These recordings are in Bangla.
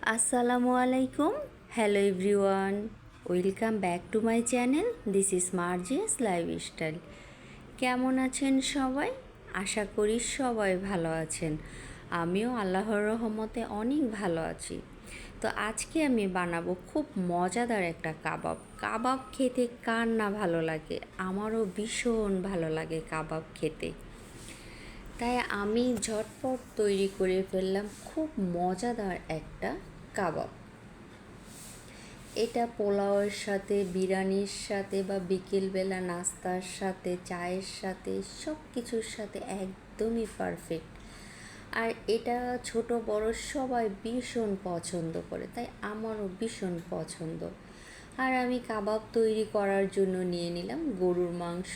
আসসালামু আলাইকুম। Hello everyone, welcome back to my channel. This is Marzia's lifestyle. কেমন আছেন সবাই? আশা করি সবাই ভালো আছেন। আমিও আল্লাহর রহমতে অনেক ভালো আছি। তো আজকে আমি বানাবো খুব মজাদার একটা কাবাব। কাবাব খেতে কার না ভালো লাগে? আমারও ভীষণ ভালো লাগে কাবাব খেতে। তাই আমি ঝটপট তৈরি করে ফেললাম খুব মজাদার একটা কাবাব। এটা পোলাওয়ের সাথে, বিরিয়ানির সাথে বা বিকেলবেলা নাস্তার সাথে, চায়ের সাথে, সব কিছুর সাথে একদমই পারফেক্ট। আর এটা ছোট বড় সবাই ভীষণ পছন্দ করে, তাই আমারও ভীষণ পছন্দ। আর আমি কাবাব তৈরি করার জন্য নিয়ে নিলাম গরুর মাংস,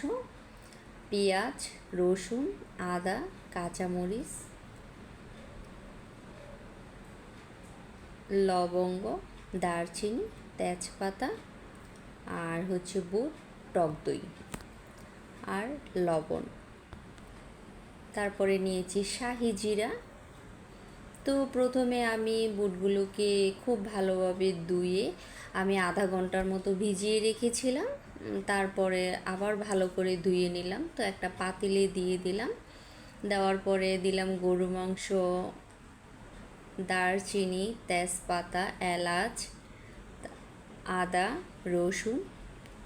পেঁয়াজ, রসুন, আদা, কাঁচামরিচ, লবঙ্গ, দারচিনি, তেজপাতা, আর হচ্ছে বুট, টক দই আর লবণ। তারপরে নিয়েছি শাহি জিরা। তো প্রথমে আমি বুটগুলোকে খুব ভালোভাবে ধুয়ে আমি আধা ঘন্টার মতো ভিজিয়ে রেখেছিলাম। তারপরে আবার ভালো করে ধুয়ে নিলাম। তো একটা পাতিলে দিয়ে দিলাম। দেওয়ার পরে দিলাম গরু মাংস, দারচিনি, তেজপাতা, এলাচ, আদা, রসুন,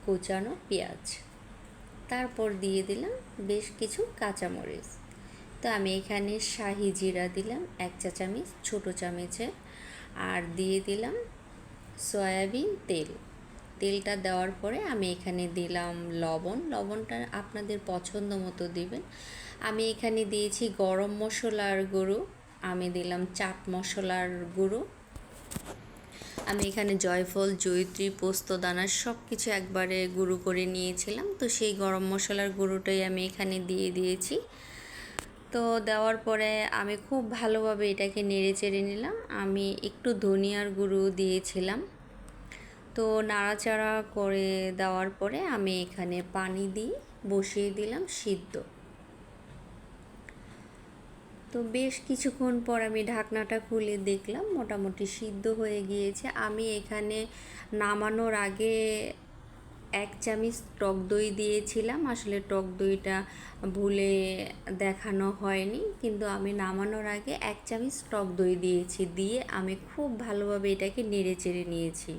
কুচানো পেঁয়াজ। তারপর দিয়ে দিলাম বেশ কিছু কাঁচামরিচ। তো আমি এখানে শাহি জিরা দিলাম 1 চা চামচ, ছোটো চামচের। আর দিয়ে দিলাম সয়াবিন তেল। তেলটা দেওয়ার পরে আমি এখানে দিলাম লবণ। লবণটা আপনাদের পছন্দ মতো দিবেন। আমি এখানে দিয়েছি গরম মশলার গুঁড়ো, আমি দিলাম চাট মশলার গুঁড়ো, আমি এখানে জয়ফল, জয়িত্রী, পোস্তদানা সব কিছু একবারে গুঁড়ো করে নিয়েছিলাম। তো সেই গরম মশলার গুঁড়োটাই আমি এখানে দিয়ে দিয়েছি। তো দেওয়ার পরে আমি খুব ভালোভাবে এটাকে নেড়ে চেড়ে নিলাম। আমি একটু ধনিয়ার গুঁড়ো দিয়েছিলাম। তো নাড়াচাড়া করে দেওয়ার পরে আমি এখানে পানি দিয়ে বসিয়ে দিলাম সিদ্ধ। তো বেশ কিছুক্ষণ পর আমি ঢাকনাটা খুলে দেখলাম মোটামুটি সিদ্ধ হয়ে গিয়েছে। আমি এখানে নামানোর আগে 1 চামচ টক দই দিয়েছিলাম। আসলে টক দইটা ভুলে দেখানো হয়নি, কিন্তু আমি নামানোর আগে 1 চামচ টক দই দিয়েছি। দিয়ে আমি খুব ভালোভাবে এটাকে নেড়ে চেড়ে নিয়েছি।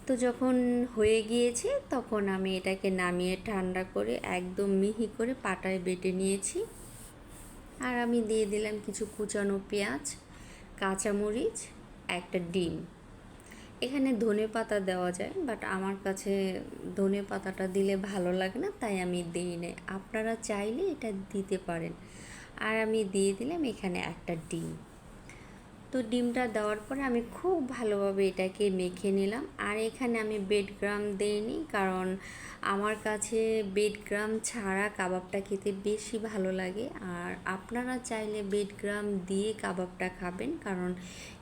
তো যখন হয়ে গিয়েছে তখন আমি এটাকে নামিয়ে ঠান্ডা করে একদম মিহি করে পাটায় বেটে নিয়েছি। আর আমি দিয়ে দিলাম কিছু কুচানো পেঁয়াজ, কাঁচামরিচ, একটা ডিম। এখানে ধনে পাতা দেওয়া যায়, বাট আমার কাছে ধনে পাতাটা দিলে ভালো লাগে না, তাই আমি দিই না। আপনারা চাইলে এটা দিতে পারেন। আর আমি দিয়ে দিলাম এখানে একটা ডিম। তো ডিমটা দেওয়ার পরে আমি খুব ভালোভাবে এটাকে মেখে নিলাম। আর এখানে আমি বেডগ্রাম দেইনি, কারণ আমার কাছে বেডগ্রাম ছাড়া কাবাবটা খেতে বেশি ভালো লাগে। আর আপনারা চাইলে বেডগ্রাম দিয়ে কাবাবটা খাবেন, কারণ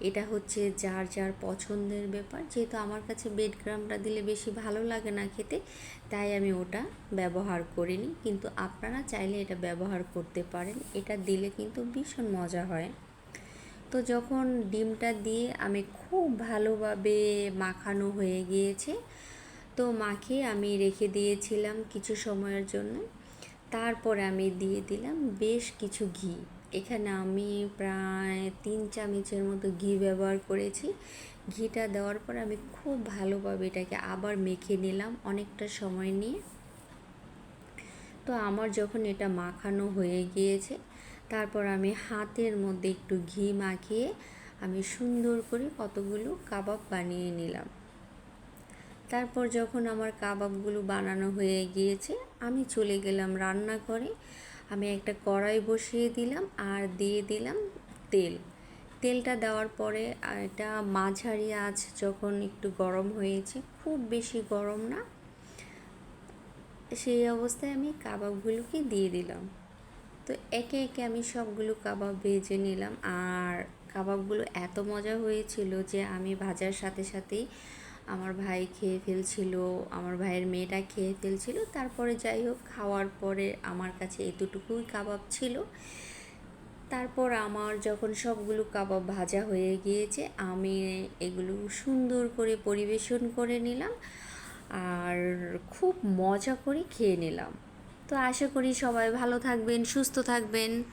এটা হচ্ছে যার যার পছন্দের ব্যাপার। যেহেতু আমার কাছে বেডগ্রামটা দিলে বেশি ভালো লাগে না খেতে, তাই আমি ওটা ব্যবহার করিনি। কিন্তু আপনারা চাইলে এটা ব্যবহার করতে পারেন, এটা দিলে কিন্তু ভীষণ মজা হয়। তো যখন ডিমটা দিয়ে আমি খুব ভালোভাবে মাখানো হয়ে গিয়েছে, তো মাখিয়ে আমি রেখে দিয়েছিলাম কিছু সময়ের জন্য। তারপরে আমি দিয়ে দিলাম বেশ কিছু ঘি। এখানে আমি প্রায় 3 চামচের মতো ঘি ব্যবহার করেছি। ঘিটা দেওয়ার পর আমি খুব ভালোভাবে এটাকে আবার মেখে নিলাম অনেকটা সময় নিয়ে। তো আমার যখন এটা মাখানো হয়ে গিয়েছে, তারপর আমি হাতের মধ্যে একটু ঘি মাখিয়ে আমি সুন্দর করে কতগুলো কাবাব বানিয়ে নিলাম। তারপর যখন আমার কাবাবগুলো বানানো হয়ে গিয়েছে, আমি চলে গেলাম রান্নাঘরে। আমি একটা কড়াই বসিয়ে দিলাম আর দিয়ে দিলাম তেল। তেলটা দেওয়ার পরে এটা মাঝারি আঁচ যখন একটু গরম হয়েছে, খুব বেশি গরম না, সেই অবস্থায় আমি কাবাবগুলোকে দিয়ে দিলাম। তো একে একে আমি সবগুলো কাবাব ভেজে নিলাম। আর কাবাবগুলো এত মজা হয়েছিল যে আমি ভাজার সাথে সাথেই আমার ভাই খেয়ে ফেলছিল, আমার ভাইয়ের মেয়েটা খেয়ে ফেলছিল। তারপরে যাই হোক, খাওয়ার পরে আমার কাছে এতটুকুই কাবাব ছিল। তারপর আমার যখন সবগুলো কাবাব ভাজা হয়ে গিয়েছে, আমি এগুলো সুন্দর করে পরিবেশন করে নিলাম আর খুব মজা করে খেয়ে নিলাম। তো আশা করি সবাই ভালো থাকবেন, সুস্থ থাকবেন।